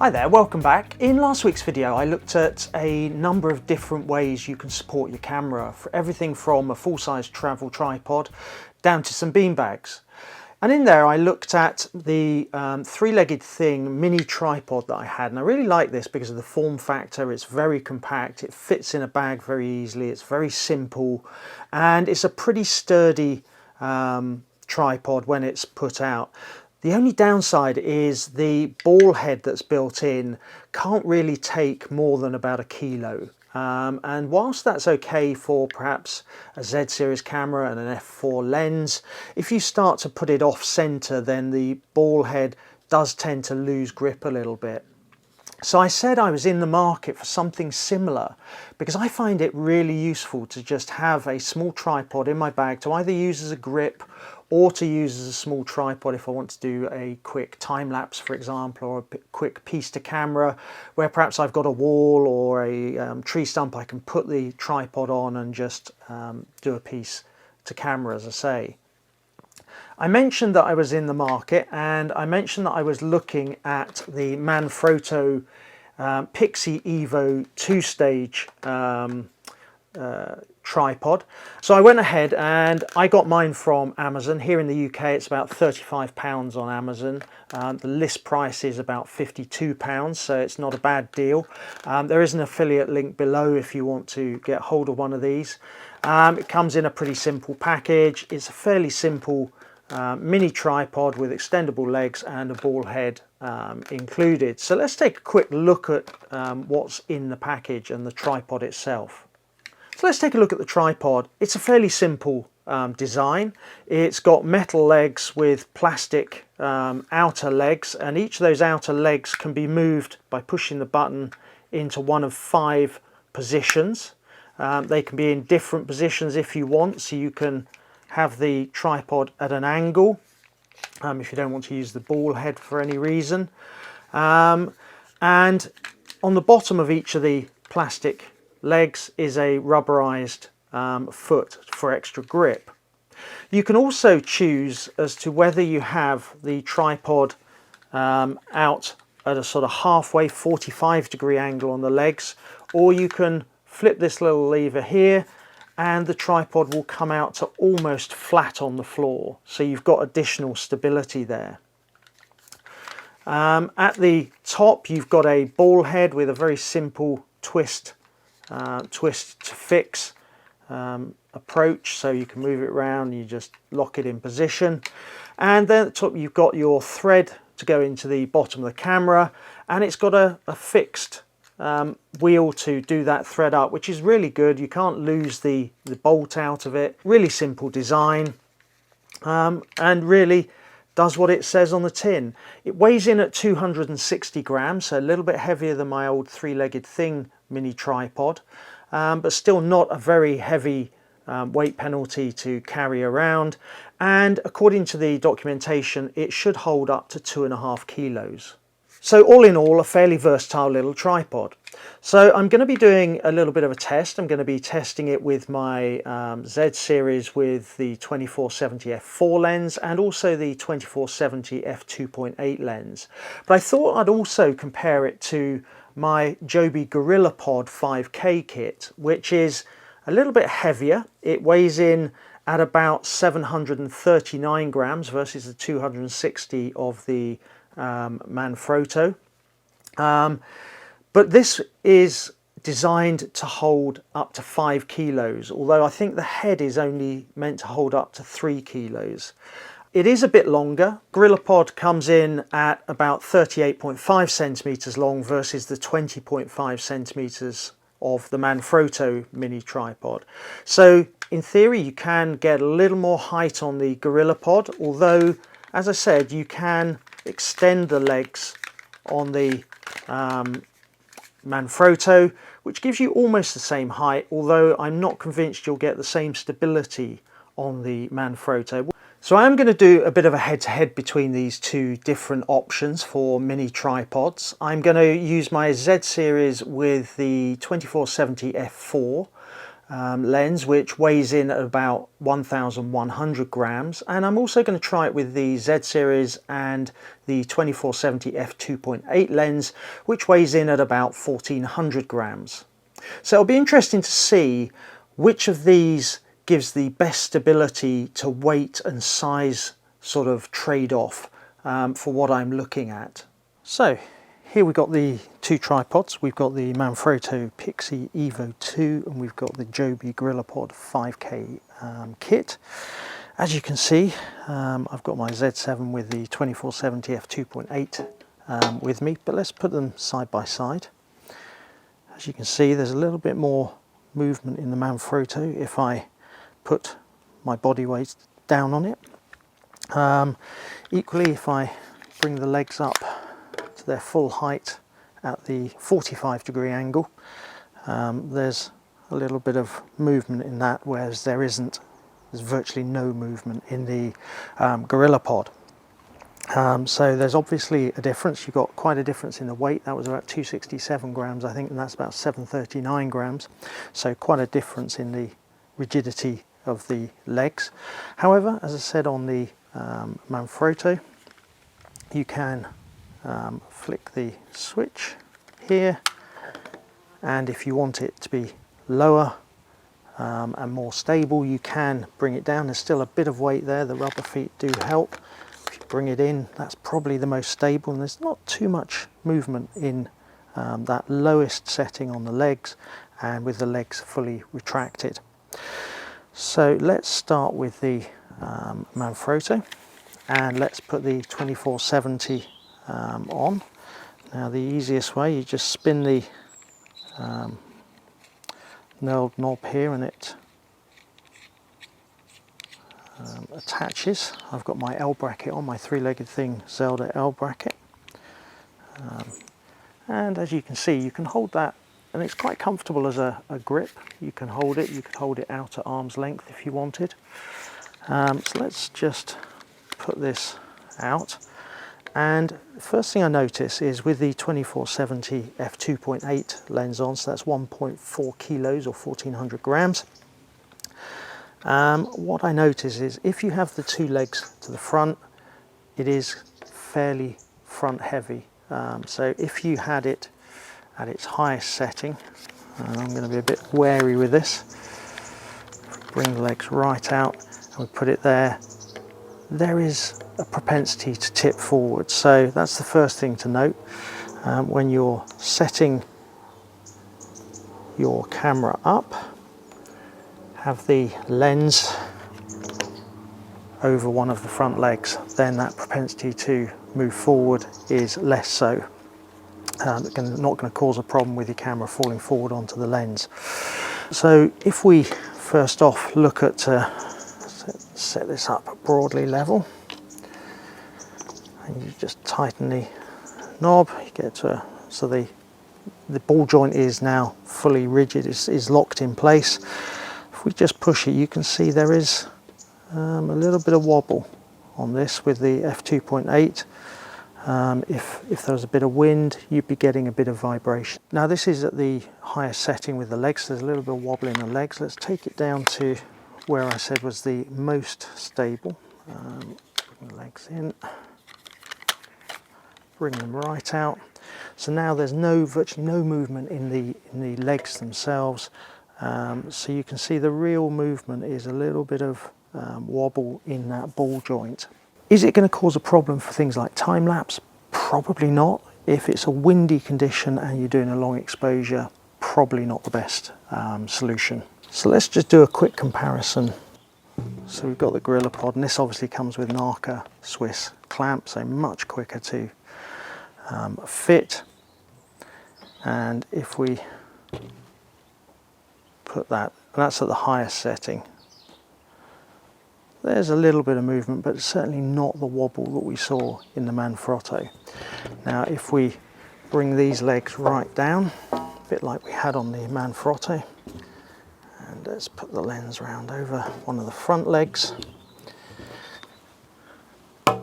Hi there, welcome back. In last week's video I looked at a number of different ways you can support your camera, for everything from a full-size travel tripod down to some beanbags. And in there I looked at the three-legged thing mini tripod that I had, and I really like this because of the form factor. It's very compact, it fits in a bag very easily, it's very simple, and it's a pretty sturdy tripod when it's put out. The only downside is the ball head that's built in can't really take more than about 1 kilo. And whilst that's okay for perhaps a Z series camera and an f4 lens, if you start to put it off center, then the ball head does tend to lose grip a little bit. So I said I was in the market for something similar because I find it really useful to just have a small tripod in my bag to either use as a grip or to use as a small tripod if I want to do a quick time lapse, for example, or a quick piece to camera where perhaps I've got a wall or a tree stump. I can put the tripod on and just do a piece to camera, as I say. I mentioned that I was in the market, and I mentioned that I was looking at the Manfrotto Pixi Evo 2-stage tripod. So I went ahead and I got mine from Amazon. Here in the UK it's about £35 on Amazon. The list price is about £52, so it's not a bad deal. There is an affiliate link below if you want to get hold of one of these. It comes in a pretty simple package. It's a fairly simple mini tripod with extendable legs and a ball head included. So let's take a quick look at what's in the package and the tripod itself. So let's take a look at the tripod. It's a fairly simple design. It's got metal legs with plastic outer legs, and each of those outer legs can be moved by pushing the button into one of 5 positions. They can be in different positions if you want, so you can have the tripod at an angle if you don't want to use the ball head for any reason. And on the bottom of each of the plastic legs is a rubberized foot for extra grip. You can also choose as to whether you have the tripod out at a sort of halfway 45-degree angle on the legs, or you can flip this little lever here and the tripod will come out to almost flat on the floor, so you've got additional stability there. At the top you've got a ball head with a very simple twist to fix approach, so you can move it around, you just lock it in position. And then at the top you've got your thread to go into the bottom of the camera, and it's got a fixed wheel to do that thread up, which is really good. You can't lose the bolt out of it. Really simple design, and really does what it says on the tin. It weighs in at 260 grams, so a little bit heavier than my old three-legged thing mini tripod, but still not a very heavy weight penalty to carry around. And according to the documentation, it should hold up to 2.5 kilos. So all in all, a fairly versatile little tripod. So I'm going to be doing a little bit of a test. I'm going to be testing it with my Z series with the 2470 f4 lens and also the 2470 f2.8 lens. But I thought I'd also compare it to my Joby Gorillapod 5K kit, which is a little bit heavier. It weighs in at about 739 grams versus the 260 of the Manfrotto. But this is designed to hold up to 5 kilos, although I think the head is only meant to hold up to 3 kilos. It is a bit longer. Gorillapod comes in at about 38.5 centimeters long versus the 20.5 centimeters of the Manfrotto mini tripod. So in theory you can get a little more height on the Gorillapod, although as I said you can extend the legs on the Manfrotto, which gives you almost the same height, although I'm not convinced you'll get the same stability on the Manfrotto. So I am going to do a bit of a head-to-head between these two different options for mini tripods. I'm going to use my Z series with the 2470 f4 lens, which weighs in at about 1,100 grams, and I'm also going to try it with the Z series and the 24-70 f2.8 lens, which weighs in at about 1,400 grams. So it'll be interesting to see which of these gives the best stability to weight and size sort of trade-off for what I'm looking at. So here we've got the two tripods. We've got the Manfrotto Pixi Evo 2 and we've got the Joby Gorillapod 5K kit. As you can see, I've got my Z7 with the 24-70 f2.8 with me, but let's put them side by side. As you can see, there's a little bit more movement in the Manfrotto if I put my body weight down on it. Equally, if I bring the legs up to their full height at the 45-degree angle, there's a little bit of movement in that, whereas there's virtually no movement in the Gorillapod. So there's obviously a difference. You've got quite a difference in the weight. That was about 267 grams, I think, and that's about 739 grams. So quite a difference in the rigidity of the legs. However, as I said on the Manfrotto, you can flick the switch here, and if you want it to be lower and more stable, you can bring it down. There's still a bit of weight there. The rubber feet do help. If you bring it in, that's probably the most stable, and there's not too much movement in that lowest setting on the legs and with the legs fully retracted. So let's start with the Manfrotto, and let's put the 24-70 on. Now the easiest way, you just spin the knurled knob here and it attaches. I've got my L bracket on, my three-legged thing, Zelda L bracket. And as you can see, you can hold that, and it's quite comfortable as a grip. You can hold it out at arm's length if you wanted. So let's just put this out. And the first thing I notice is with the 24-70 f2.8 lens on, so that's 1.4 kilos or 1,400 grams. What I notice is if you have the two legs to the front, it is fairly front heavy. So if you had it at its highest setting, and I'm going to be a bit wary with this, bring the legs right out and we put it there, there is a propensity to tip forward. So that's the first thing to note. When you're setting your camera up, have the lens over one of the front legs, then that propensity to move forward is less so. Not going to cause a problem with your camera falling forward onto the lens. So if we first off look at set this up broadly level, and you just tighten the knob, you get to so the ball joint is now fully rigid, is locked in place. If we just push it, you can see there is a little bit of wobble on this with the f2.8. If there was a bit of wind, you'd be getting a bit of vibration. Now this is at the highest setting with the legs, there's a little bit of wobble in the legs. Let's take it down to where I said was the most stable. Bring the legs in, bring them right out. So now there's virtually no movement in the legs themselves. So you can see the real movement is a little bit of wobble in that ball joint. Is it going to cause a problem for things like time lapse? Probably not. If it's a windy condition and you're doing a long exposure, probably not the best solution. So let's just do a quick comparison. So we've got the Gorillapod, and this obviously comes with an Arca Swiss clamp, so much quicker to fit. And if we put that, and that's at the highest setting, there's a little bit of movement, but certainly not the wobble that we saw in the Manfrotto. Now if we bring these legs right down, a bit like we had on the Manfrotto, and let's put the lens round over one of the front legs. As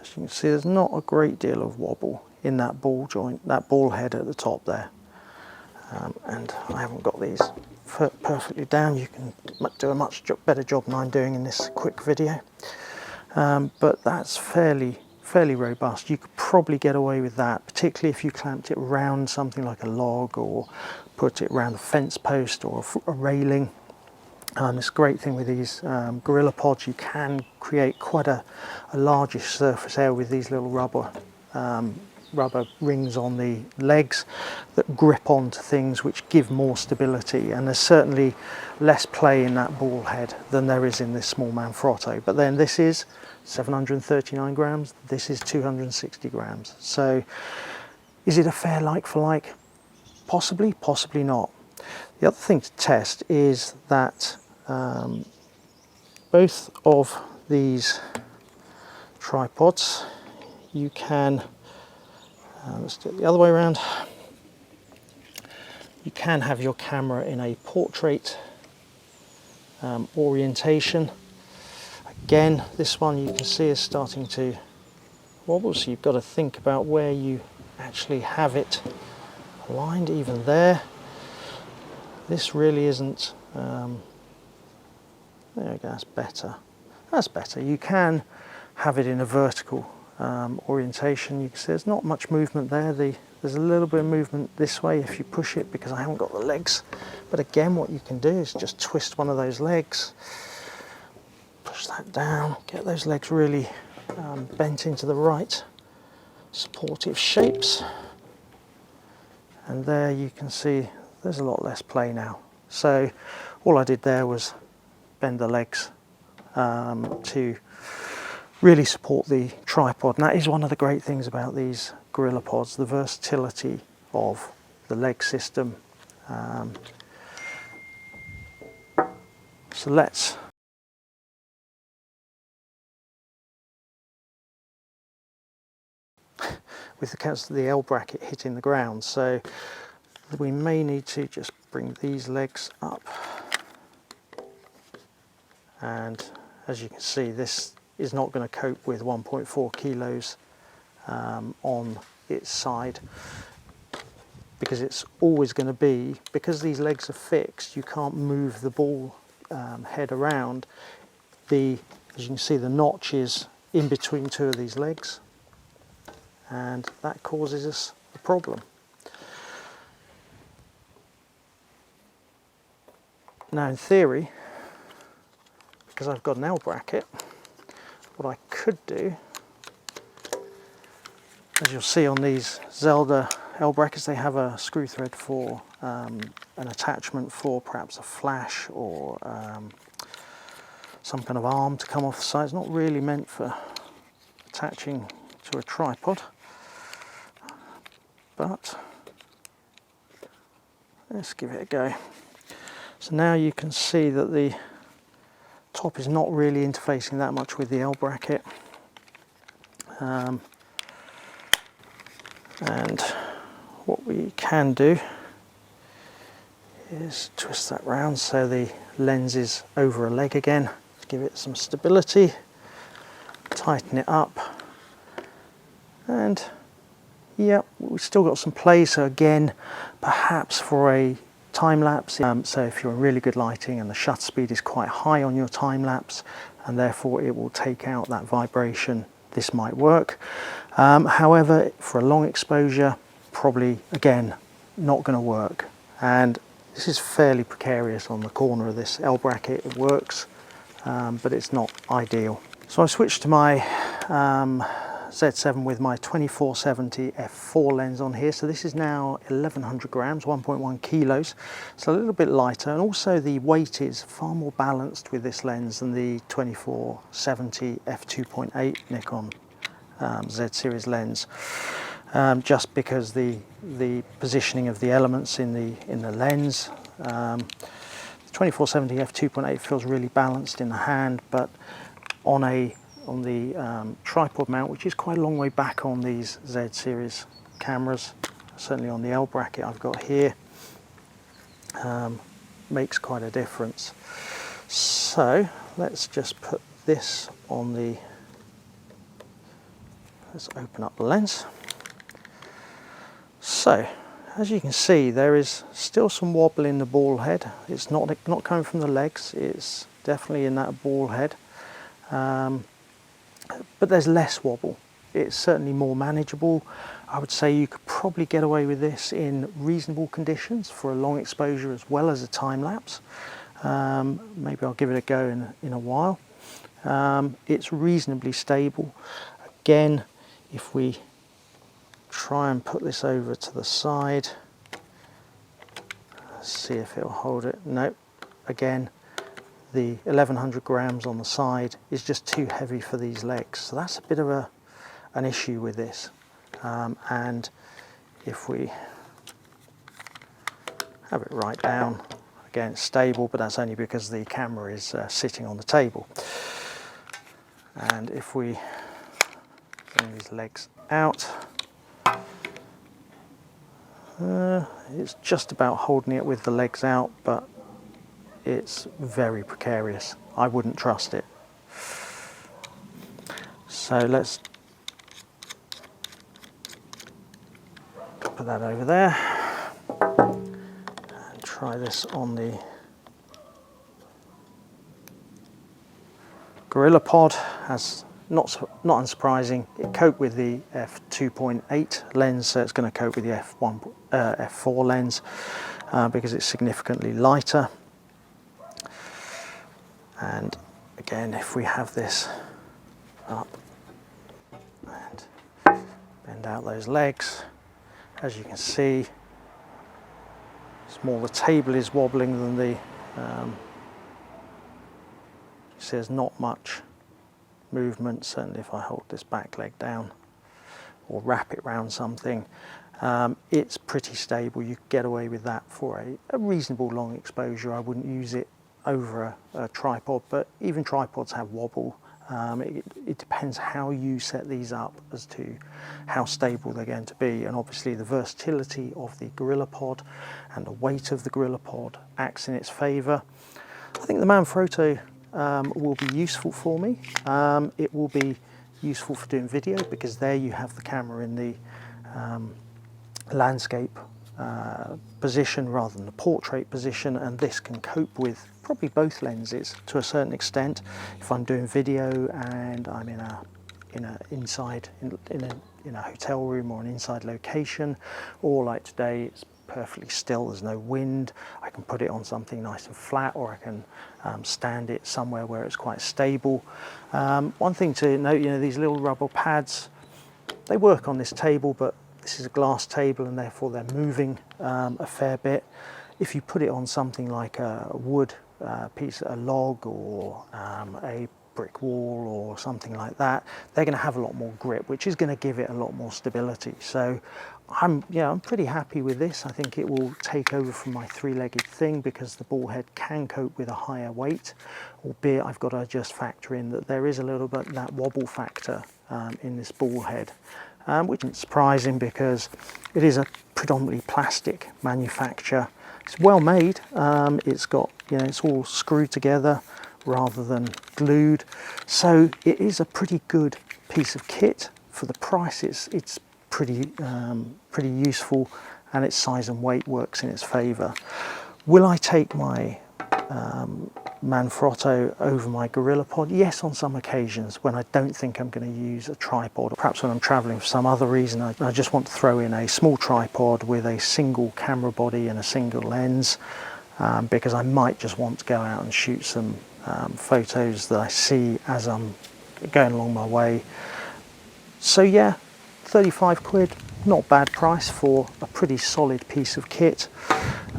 you can see, there's not a great deal of wobble in that ball joint, that ball head at the top there. and I haven't got these perfectly down. You can do a much better job than I'm doing in this quick video, but that's fairly robust. You could probably get away with that, particularly if you clamped it around something like a log or put it around a fence post or a railing. It's a great thing with these Gorillapods. You can create quite a largish surface area with these little rubber rings on the legs that grip onto things, which give more stability, and there's certainly less play in that ball head than there is in this small Manfrotto. But then this is 739 grams, this is 260 grams. So is it a fair like for like? Possibly, possibly not. The other thing to test is that both of these tripods, you can, let's do it the other way around, you can have your camera in a portrait orientation. Again, this one you can see is starting to wobble, so you've got to think about where you actually have it aligned. Even there, this really isn't, there we go, that's better. That's better. You can have it in a vertical orientation. You can see there's not much movement there. There's a little bit of movement this way if you push it, because I haven't got the legs. But again, what you can do is just twist one of those legs, push that down, get those legs really bent into the right supportive shapes. And there you can see there's a lot less play now. So all I did there was bend the legs to really support the tripod. And that is one of the great things about these Gorillapods, the versatility of the leg system. So let's with the L bracket hitting the ground, so we may need to just bring these legs up. And as you can see, this is not going to cope with 1.4 kilos on its side, because it's always going to be, because these legs are fixed, you can't move the ball head around. As you can see, the notch is in between two of these legs, and that causes us a problem. Now in theory, because I've got an L bracket, what I could do, as you'll see on these Zelda L brackets, they have a screw thread for an attachment for perhaps a flash or some kind of arm to come off the side. It's not really meant for attaching to a tripod, but let's give it a go. So now you can see that the top is not really interfacing that much with the L bracket, and what we can do is twist that round so the lens is over a leg again, give it some stability, tighten it up, and yeah, we've still got some play. So again, perhaps for a time lapse, so if you're in really good lighting and the shutter speed is quite high on your time lapse, and therefore it will take out that vibration, this might work. However, for a long exposure, probably again not going to work. And this is fairly precarious on the corner of this L bracket. It works, but it's not ideal. So I switched to my Z7 with my 2470 f4 lens on here. So this is now 1100 grams, 1.1 kilos. So a little bit lighter, and also the weight is far more balanced with this lens than the 2470 f2.8 Nikon Z series lens. Just because the positioning of the elements in the lens. The 2470 f2.8 feels really balanced in the hand, but on the tripod mount, which is quite a long way back on these Z series cameras, certainly on the L bracket I've got here, makes quite a difference. So let's just put this on the, let's open up the lens. So as you can see, there is still some wobble in the ball head. It's not coming from the legs, it's definitely in that ball head. But there's less wobble. It's certainly more manageable. I would say you could probably get away with this in reasonable conditions for a long exposure as well as a time lapse. Maybe I'll give it a go in a while. It's reasonably stable. Again, if we try and put this over to the side, let's see if it'll hold it. Nope. Again, the 1100 grams on the side is just too heavy for these legs, so that's a bit of an issue with this. And if we have it right down, again it's stable, but that's only because the camera is sitting on the table. And if we bring these legs out, it's just about holding it with the legs out, but it's very precarious. I wouldn't trust it. So let's put that over there and try this on the Gorillapod. As not unsurprising, it coped with the f2.8 lens, so it's going to cope with the f4 lens because it's significantly lighter. And again, if we have this up and bend out those legs, as you can see, it's more the table is wobbling than the, you see there's not much movement. Certainly if I hold this back leg down or wrap it around something, it's pretty stable. You get away with that for a reasonable long exposure. I wouldn't use it over a tripod, but even tripods have wobble. It depends how you set these up as to how stable they're going to be, and obviously the versatility of the Gorillapod and the weight of the Gorillapod acts in its favour. I think the Manfrotto will be useful for me. It will be useful for doing video because there you have the camera in the landscape position rather than the portrait position, and this can cope with probably both lenses to a certain extent. If I'm doing video and I'm in a hotel room or an inside location, or like today it's perfectly still, there's no wind, I can put it on something nice and flat, or I can stand it somewhere where it's quite stable. One thing to note, these little rubber pads, they work on this table, but this is a glass table and therefore they're moving a fair bit. If you put it on something like a wood piece, a log, or a brick wall or something like that, they're going to have a lot more grip, which is going to give it a lot more stability. So I'm pretty happy with this. I think it will take over from my three-legged thing because the ball head can cope with a higher weight, albeit I've got to just factor in that there is a little bit that wobble factor in this ball head. Which isn't surprising because it is a predominantly plastic manufacture. It's well made. It's got, it's all screwed together rather than glued. So it is a pretty good piece of kit for the price. It's pretty useful, and its size and weight works in its favour. Will I take my Manfrotto over my Gorillapod? Yes, on some occasions when I don't think I'm going to use a tripod, or perhaps when I'm travelling for some other reason. I just want to throw in a small tripod with a single camera body and a single lens, because I might just want to go out and shoot some photos that I see as I'm going along my way. So yeah, 35 quid, not a bad price for a pretty solid piece of kit.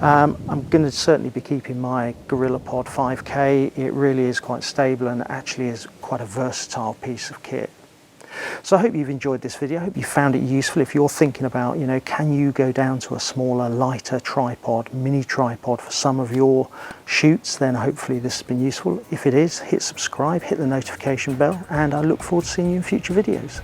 I'm going to certainly be keeping my Gorillapod 5K. It really is quite stable and actually is quite a versatile piece of kit. So I hope you've enjoyed this video. I hope you found it useful. If you're thinking about, can you go down to a smaller, lighter tripod, mini tripod for some of your shoots, then hopefully this has been useful. If it is, hit subscribe, hit the notification bell, and I look forward to seeing you in future videos.